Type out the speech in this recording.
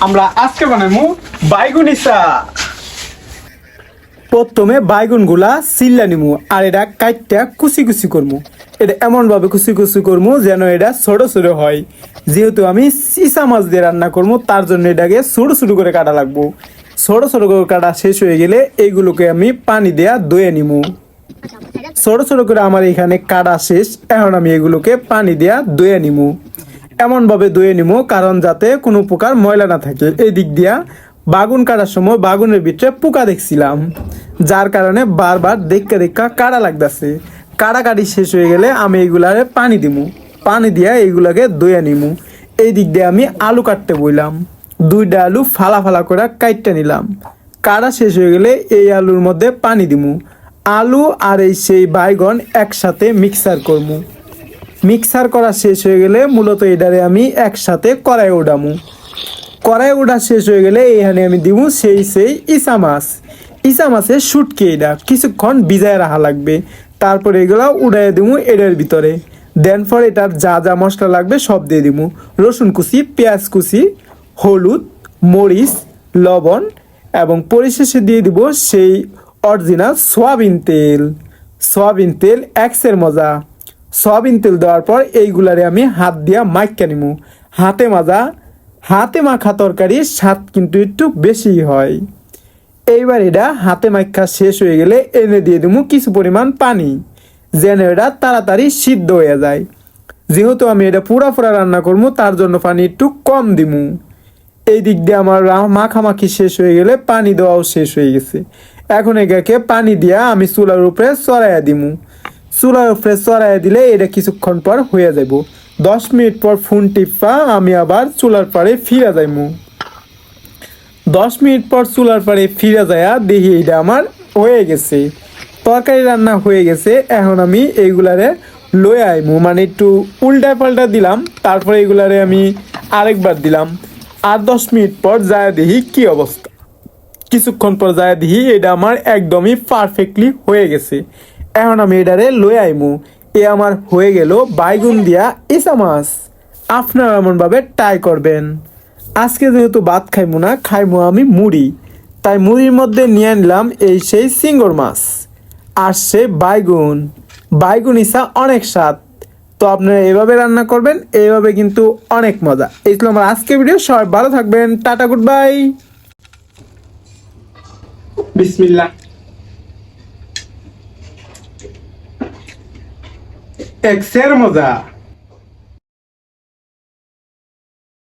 আমরা আজকে বানাবো বাইগুনি চা। প্রথমে বাইগুনগুলা সিল্লা নিমু আর এটা কাইটটা কুচি কুচি করমু। এটা এমন ভাবে কুচি কুচি করমু যেন এটা ছোট ছোট হয়। যেহেতু আমি চিচা মাছ দিয়ে রান্না করবো তার জন্য এটাকে ছোট ছোট করে কাটা লাগবো। ছোট ছোট করে কাটা শেষ হয়ে গেলে এইগুলোকে আমি পানি দেয়া ধুয়ে নিমু। ছোট ছোট করে আমার এখানে কাটা শেষ। এখন আমি এগুলোকে পানি দেয়া ধুয়ে নিমু। এমন ভাবে ধুয়ে নিমু কারণ যাতে কোনো প্রকার ময়লা না থাকে। এই দিক দিয়া বাগুন কাটার সময় বাগুনের ভিতরে পোকা দেখছিলাম, যার কারণে বারবার দেখা দেখা কাটা লাগতেছে। কাটাকাটি শেষ হয়ে গেলে আমি এইগুলারে পানি দিমু। পানি দিয়া এইগুলাকে ধুয়ে নিমু। এই দিক দিয়ে আমি আলু কাটতে বইলাম। দুইটা আলু ফালা ফালা করে কাটতে নিলাম। কাটা শেষ হয়ে গেলে এই আলুর মধ্যে পানি দিমু। আলু আর এই সেই বাইগন একসাথে মিক্সার করমু। মিক্সার করা শেষ হয়ে গেলে মূলত এটারে আমি একসাথে কড়াই উঠামু। কড়াই ওঠা শেষ হয়ে গেলে এখানে আমি দিব সেই ইসা মাছ। ইসা মাছের শুটকি এটা কিছুক্ষণ ভিজায় রাখা লাগবে। তারপরে এগুলো উড়াই দিব এটার ভিতরে। দেন পর এটার যা যা মশলা লাগবে সব দিয়ে দিব। রসুন কুচি, পেঁয়াজ কুচি, হলুদ, মরিচ, লবণ এবং পরিশেষে দিয়ে দিব সেই অরিজিনাল সয়াবিন তেল। সয়াবিন তেল এক্সের মজা। সয়াবিন তেল দেওয়ার পর এইগুলারে আমি হাত দিয়া মাইকা নিমু। হাতে মাখা তরকারির স্বাদ কিন্তু একটু বেশি হয়। এইবার এটা হাতে মাখা শেষ হয়ে গেলে এনে দিয়ে দেবো কিছু পরিমাণ পানি, যেন এটা তাড়াতাড়ি সিদ্ধ হয়ে যায়। যেহেতু আমি এটা পুরা রান্না করবো তার জন্য পানি একটু কম দিমু। এই দিক দিয়ে আমার মাখামাখি শেষ হয়ে গেলে পানি দেওয়াও শেষ হয়ে গেছে। এখন এটাকে পানি দিয়া আমি চুলার উপরে চড়াইয়া দিমু। চুলার উপরে চড়াইয়া দিলে এটা কিছুক্ষণ পর হয়ে যাব। 10 মিনিট পর ফোন টিপা আমি আবার চুলার পাড়ে ফিরে যাইমু। 10 মিনিট পর চুলার পাড়ে ফিরে যাইয়া দেখি এটা আমার হয়ে গেছে। তরকারি রান্না হয়ে গেছে। এখন আমি এইগুলারে লয়ে আইমু, মানে একটু উল্টা পাল্টা দিলাম। তারপরে এইগুলারে আমি আরেকবার দিলাম। আর 10 মিনিট পর যায় দেখি কি অবস্থা। কিছুক্ষণ পর যায় দেখি এটা আমার একদমই পারফেক্টলি হয়ে গেছে। এখন আমি এটারে লয়ে আইমু। এ আমার হয়ে গেল বাইগুন দিয়া ইসা মাছ। আপনারা এমনভাবে ট্রাই করবেন। আজকে যেহেতু ভাত খাইমু না, খাইমু আমি মুড়ি, তাই মুড়ির মধ্যে নিয়ে নিলাম এই সেই সিঙ্গর মাছ আর সে বাইগুন ইসা অনেক স্বাদ। তো আপনারা এভাবে রান্না করবেন, এইভাবে কিন্তু অনেক মজা। এই ছিল আমার আজকে ভিডিও। সবাই ভালো থাকবেন। Tata, good bye. বিসমিল্লাহ। এক্সের মজা।